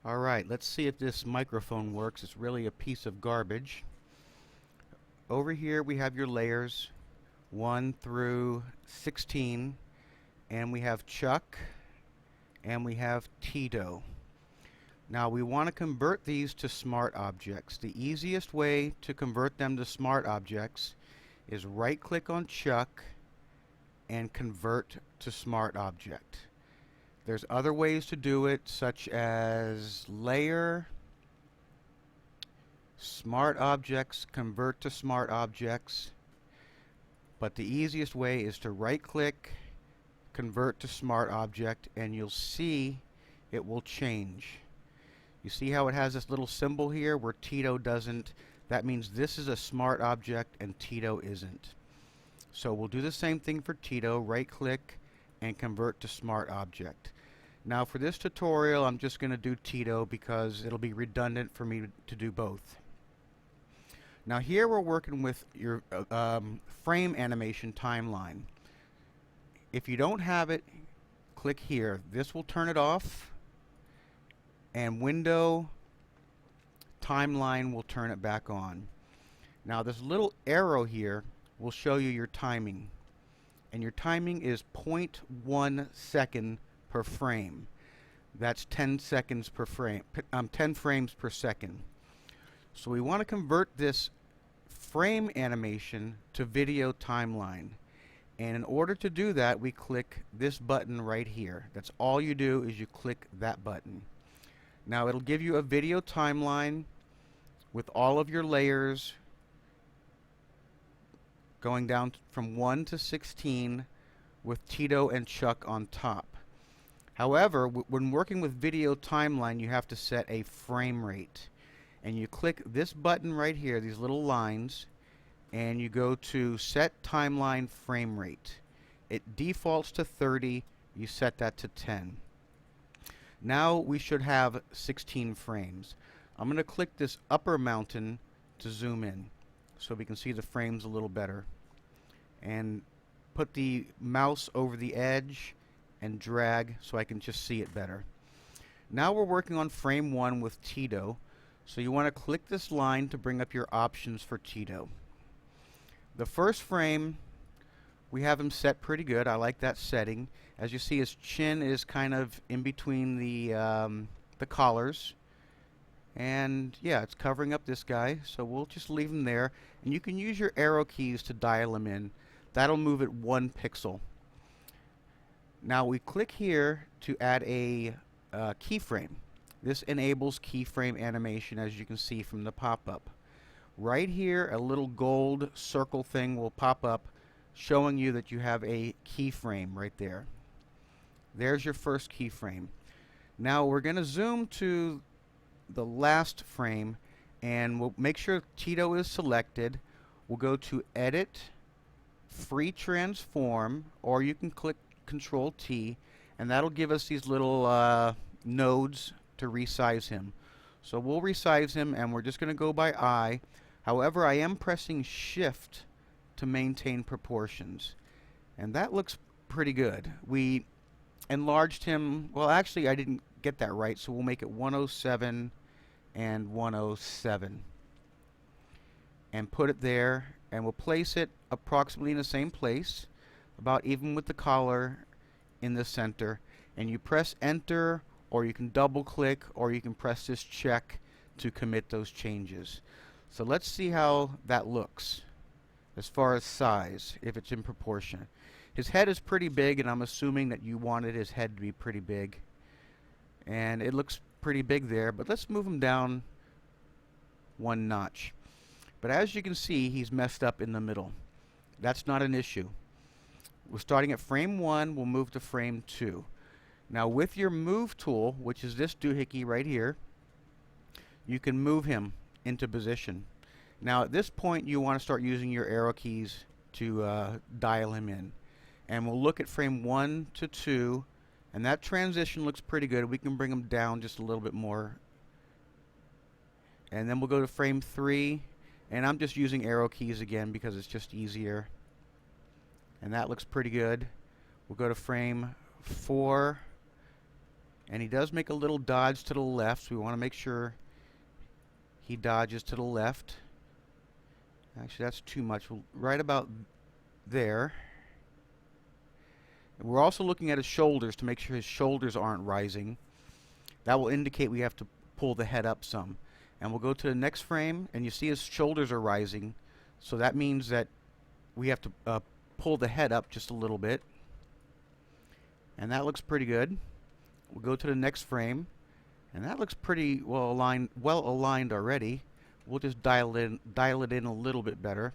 Alright, let's see if this microphone works. It's really a piece of garbage. Over here we have your layers 1 through 16, and we have Chuck and we have Tito. Now we want to convert these to smart objects. The easiest way to convert them to smart objects is right click on Chuck and convert to smart object. There's other ways to do it, such as layer, smart objects, convert to smart objects. But the easiest way is to right click, convert to smart object, and you'll see it will change. You see how it has this little symbol here where Tito doesn't? That means this is a smart object and Tito isn't. So we'll do the same thing for Tito, right click and convert to smart object. Now for this tutorial I'm just going to do Tito because it'll be redundant for me to do both. Now here we're working with your frame animation timeline. If you don't have it, click here. This will turn it off, and window timeline will turn it back on. Now this little arrow here will show you your timing, and your timing is 0.1 second per frame. That's 10 seconds per frame, 10 frames per second. So we want to convert this frame animation to video timeline, and in order to do that we click this button right here. That's all you do, is you click that button. Now it'll give you a video timeline with all of your layers going down from 1 to 16 with Tito and Chuck on top. However, when working with video timeline you have to set a frame rate, and you click this button right here, these little lines, and you go to set timeline frame rate. It defaults to 30, you set that to 10. Now we should have 16 frames. I'm going to click this upper mountain to zoom in so we can see the frames a little better, and put the mouse over the edge and drag so I can just see it better. Now we're working on frame 1 with Tito, so you want to click this line to bring up your options for Tito. The first frame, we have him set pretty good. I like that setting. As you see, his chin is kind of in between the collars, and yeah, it's covering up this guy, so we'll just leave him there, and you can use your arrow keys to dial him in. That'll move it 1 pixel. Now we click here to add a keyframe. This enables keyframe animation, as you can see from the pop-up. Right here, a little gold circle thing will pop up showing you that you have a keyframe right there. There's your first keyframe. Now we're going to zoom to the last frame, and we'll make sure Tito is selected. We'll go to Edit, Free Transform, or you can click Control T, and that'll give us these little nodes to resize him. So we'll resize him, and we're just going to go by eye. However, I am pressing Shift to maintain proportions, and that looks pretty good. We enlarged him, well actually I didn't get that right, so we'll make it 107 and 107 and put it there, and we'll place it approximately in the same place, about even with the collar in the center, and you press enter, or you can double click, or you can press this check to commit those changes. So let's see how that looks as far as size, if it's in proportion. His head is pretty big, and I'm assuming that you wanted his head to be pretty big, and it looks pretty big there, but let's move him down 1 notch. But as you can see, he's messed up in the middle. That's not an issue. We're starting at frame 1, we'll move to frame 2. Now with your move tool, which is this doohickey right here, you can move him into position. Now at this point you want to start using your arrow keys to dial him in. And we'll look at frame 1 to 2, and that transition looks pretty good. We can bring him down just a little bit more. And then we'll go to frame 3, and I'm just using arrow keys again because it's just easier. And that looks pretty good. We'll go to frame 4, And he does make a little dodge to the left, so we want to make sure he dodges to the left. Actually, that's too much. Right about there. And we're also looking at his shoulders to make sure his shoulders aren't rising. That will indicate we have to pull the head up some. And we'll go to the next frame, and you see his shoulders are rising. So that means that we have to pull the head up just a little bit. And that looks pretty good. We'll go to the next frame, and that looks pretty well aligned already. We'll just dial it in a little bit better.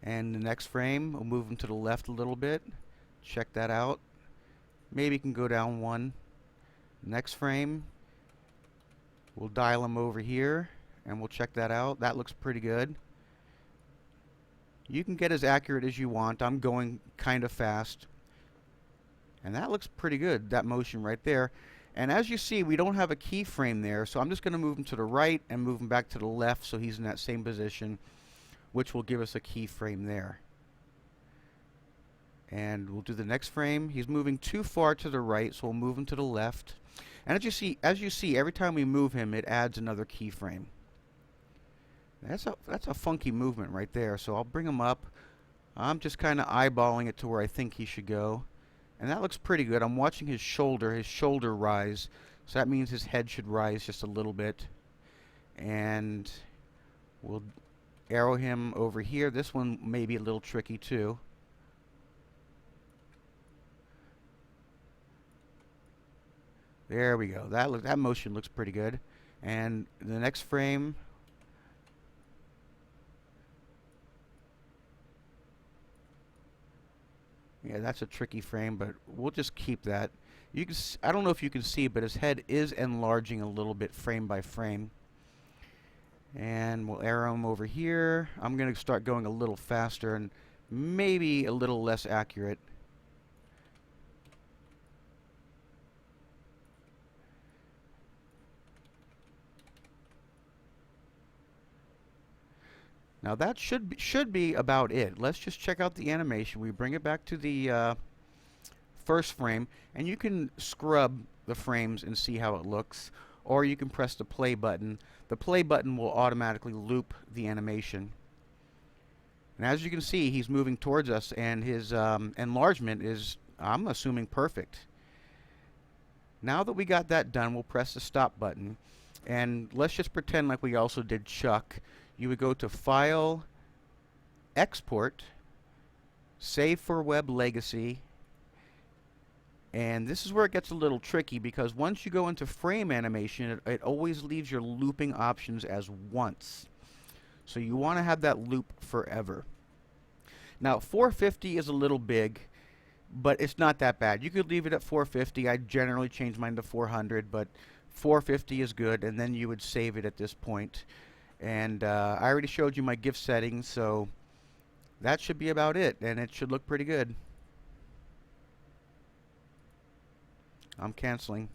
And the next frame, we'll move him to the left a little bit. Check that out. Maybe you can go down one. Next frame, we'll dial him over here, and we'll check that out. That looks pretty good. You can get as accurate as you want. I'm going kind of fast. And that looks pretty good, that motion right there. And as you see, we don't have a keyframe there, so I'm just going to move him to the right and move him back to the left so he's in that same position, which will give us a keyframe there. And we'll do the next frame. He's moving too far to the right, so we'll move him to the left. And as you see, every time we move him, it adds another keyframe. That's a funky movement right there. So I'll bring him up. I'm just kind of eyeballing it to where I think he should go. And that looks pretty good. I'm watching his shoulder rise. So that means his head should rise just a little bit. And we'll arrow him over here. This one may be a little tricky too. There we go. That motion looks pretty good. And the next frame, yeah, that's a tricky frame, but we'll just keep that. You can I don't know if you can see, but his head is enlarging a little bit frame by frame. And we'll arrow him over here. I'm going to start going a little faster and maybe a little less accurate. Now that should be about it. Let's just check out the animation. We bring it back to the first frame, and you can scrub the frames and see how it looks, or you can press the play button. The play button will automatically loop the animation. And as you can see, he's moving towards us, and his enlargement is, I'm assuming, perfect. Now that we got that done, we'll press the stop button, and let's just pretend like we also did Chuck. You would go to File, Export, Save for Web Legacy, and this is where it gets a little tricky because once you go into frame animation, it always leaves your looping options as once. So you want to have that loop forever. Now 450 is a little big, but it's not that bad. You could leave it at 450. I generally change mine to 400, but 450 is good, and then you would save it at this point. And I already showed you my GIF settings, so that should be about it, and it should look pretty good. I'm canceling.